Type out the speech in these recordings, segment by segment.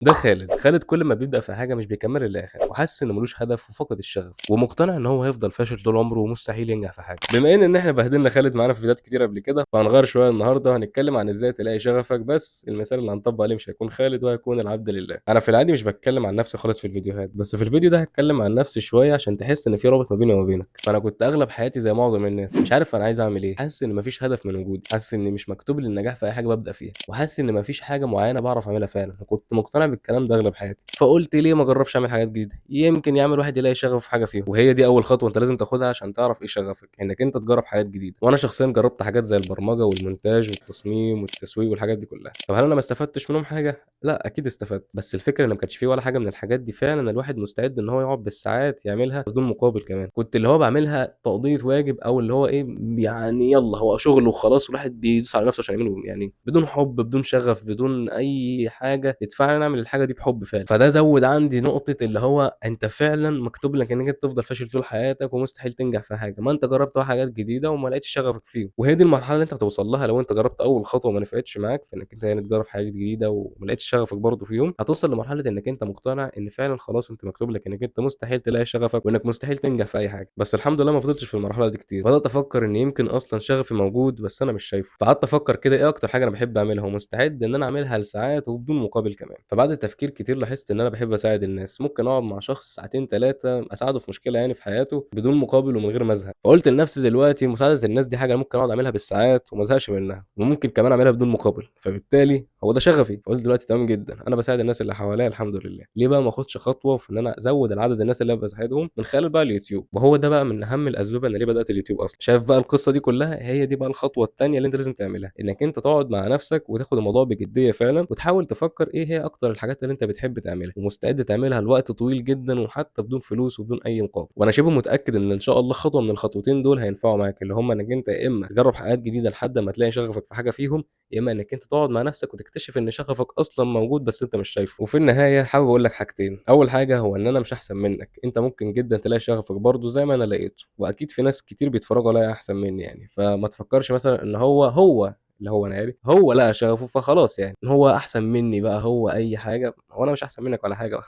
ده خالد كل ما بيبدأ في حاجة مش بيكمّلها للآخر، وحاسس إنه ما لوش هدف وفاقد الشغف، ومقتنع إن هو هيفضل فاشل طول عمره ومستحيل ينجح في حاجة. بما إن إحنا بهدلنا خالد معانا في فيديوهات كتير قبل كده، فهنغيّر شوية النهارده وهنتكلم عن إزاي تلاقي شغفك، بس المثال اللي هنطبّق عليه مش هيكون خالد وهيكون العبد لله. أنا في العادي مش باتكلم عن نفسي خالص في الفيديوهات، بس في الفيديو ده هاتكلم عن نفسي شوية عشان تحس إن في رابط ما بيني وما بينك. فأنا كنت أغلب حياتي زي معظم الناس، مش عارف أنا عايز أعمل إيه، حاسس إن ما فيش هدف من وجودي، حاسس إني مش مكتوب لي النجاح في أي حاجة بابدأ فيها، وحاسس إن ما فيش حاجة معيّنة باعرف أعملها فعلًا، وكنت مقتنع بالكلام ده أغلب حياتي. فقُلت ليه ما أجرّبش أعمل حاجات جديدة، يمكن يعمل الواحد يلاقي شغفه في حاجة فيهم، وهي دي أول خطوة أنت لازم تاخدها عشان تعرف إيه شغفك، إنك أنت تجرّب حاجات جديدة. وأنا شخصيًا جرّبت حاجات زي البرمجة والمونتاج والتصميم والتسويق والحاجات دي كلّها. طب هل أنا ما استفدتش منهم حاجة؟ لأ أكيد استفدت، بس الفكرة إن ما كانش في ولا حاجة من الحاجات دي فعلًا الواحد مستعد إن هو يقعد بالساعات يعملها بدون مقابل كمان. كنت اللي هو باعملها تقضية واجب أو اللي هو إيه، يعني يالّا هو شغل وخلاص والواحد بيدوس على نفسه عشان يعمله، يعني بدون حُب، بدون شغف، بدون أي حاجة تدفعني إني أعمل الحاجة دي بحُب فعلًا. فده زوّد عندي نقطة اللي هو أنت فعلًا مكتوب لك إنك أنت تفضل فاشل طول حياتك ومستحيل تنجح في حاجة، ما أنت جرّبت أهو حاجات جديدة وما لقيتش شغفك فيهم. وهي دي المرحلة اللي أنت هتوصل لها لو أنت جرّبت أول خطوة وما نفعتش معاك في إنك أنت يعني تجرّب حاجات جديدة وما لقيتش شغفك برضه فيهم، هتوصل لمرحلة إنك أنت مقتنع إن فعلًا خلاص أنت مكتوب لك إنك أنت مستحيل تلاقي شغفك وإنك مستحيل تنجح في أي حاجة. بس الحمد لله ما فضلتش في المرحلة دي كتير، بدأت أفكّر إن يمكن أصلًا شغفي موجود بس أنا مش شايفه. فقعدت أفكّر كده إيه أكتر حاجة أنا باحب أعملها ومستعد إن أنا أعملها لساعات وبدون مقابل كمان. فبعد تفكير كتير لاحظت إن أنا باحب أساعد الناس، ممكن أقعد مع شخص ساعتين 3 أساعده في مشكلة يعني في حياته بدون مقابل ومن غير ما أزهق. فقُلت لنفسي دلوقتي مساعدة الناس دي حاجة أنا ممكن أقعد أعملها بالساعات وما ازهقش منها، وممكن كمان أعملها بدون مقابل، فبالتالي هو ده شغفي. فقُلت دلوقتي تمام جدًا، أنا باساعد الناس اللي حواليّا الحمد لله، ليه بقى ما آخدش خطوة في إن أنا أزوّد العدد الناس اللي أنا باساعدهم من خلال بقى اليوتيوب. وهو ده بقى من أهم الأسباب أنا ليه بدأت اليوتيوب أصلًا. شايف بقى القصة دي كلها، هي دي بقى الخطوة التانية اللي أنت لازم تعملها، إنك أنت تقعد مع نفسك وتاخد الموضوع بجدية فعلًا، وتحاول تفكر إيه هي أكتر الحاجات اللي أنت بتحب تعملها، ومستعد تعملها لوقت طويل جدًا وحتى بدون فلوس وبدون أي مقابل. وأنا شبه متأكد إن شاء الله خطوة من الخطوتين دول هينفعوا معاك، اللي هم إنك أنت يا إما تجرب حاجات جديدة لحد أمّا تلاقي شغفك في حاجة فيهم، يا إما إنك أنت تقعد مع نفسك وتكتشف إن شغفك أصلًا موجود بس أنت مش شايفه. وفي النهاية حابب أقول لك حاجتين، أول حاجة هو إن أنا مش أحسن منك، أنت ممكن جدًا تلاقي شغفك برضه زي ما أنا لقيته، وأكيد في ناس كتير بيتفرجوا عليَّ أحسن مني يعني. فما تفكرش مثلًا إن هو اللي هو أنا يعني هو لقى شغفه فخلاص يعني، إن هو أحسن مني بقى هو أي حاجة، هو أنا مش أحسن منك ولا حاجة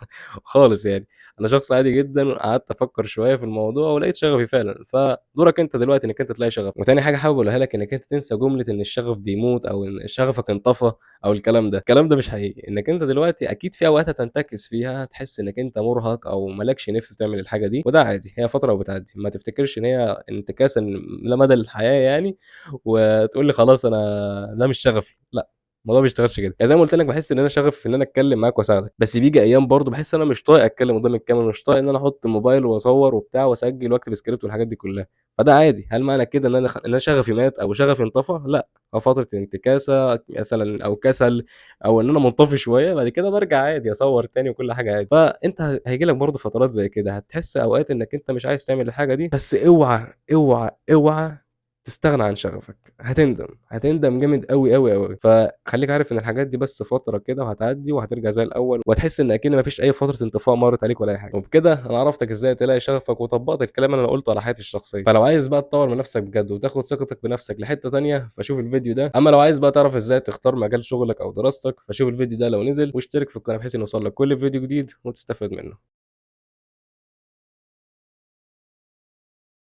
خالص يعني. أنا شخص عادي جدًا، قعدت أفكّر شوية في الموضوع ولقيت شغفي فعلًا. فدورك أنت دلوقتي إنّك أنت تلاقي شغفك. وتاني حاجة حابب أقولها لك إنّك أنت تنسى جملة إن الشغف بيموت أو إن شغفك انطفى أو الكلام ده. الكلام ده مش حقيقي، إنّك أنت دلوقتي أكيد في أوقات هتنتكس فيها هتحس إنّك أنت مرهق أو ما لكش نِفْس تعمل الحاجة دي، وده عادي، هي فترة وبتعدّي. ما تفتكرش إن هي انتكاسة لمدى الحياة يعني، وتقول لي خلاص أنا ده مش شغفي، لأ. الموضوع ما بيشتغلش كده. يعني زي ما قُلت لك باحس إن أنا شغفي في إن أنا أتكلّم معاك واساعدك، بس بييجي أيام برضه باحس إن أنا مش طايق أتكلّم قدّام الكاميرا، مش طايق إن أنا أحُط الموبايل واصوّر وبتاع واسجّل واكتب script والحاجات دي كلّها. فده عادي. هل معنى كده إن أنا شغفي مات أو شغفي انطفى؟ لأ، هو فترة انتكاسة مثلًا أو كسل أو إن أنا منطفي شوية، بعد كده بارجع عادي أصوّر تاني وكل حاجة عادي. فأنت هييجي لك برضه فترات زي كده، هتحس أوقات إنّك أنت مش عايز تعمل الحاجة دي، بس اوعى، اوعى، اوعى تستغنى عن شغفك، هتندم، هتندم جامد أوي، أوي، أوي. فخلّيك عارف إن الحاجات دي بس فترة كده وهتعدّي وهترجع زي الأول، وهتحس إن أكِن ما فيش أي فترة انطفاء مرّت عليك ولا أي حاجة. وبكده أنا عرفتك إزاي تلاقي شغفك وطبّقت الكلام اللي أنا قُلته على حياتي الشخصية. فلو عايز بقى تطوّر من نَفْسك بجد وتاخد ثقتك بنَفْسك لحتّة تانية، فشوف الفيديو ده. أمّا لو عايز بقى تعرف إزاي تختار مجال شغلك أو دراستك، فشوف الفيديو ده لو نزل واشترك في القناة بحيث إن يوصل لك كل فيديو جديد وتستفاد منه.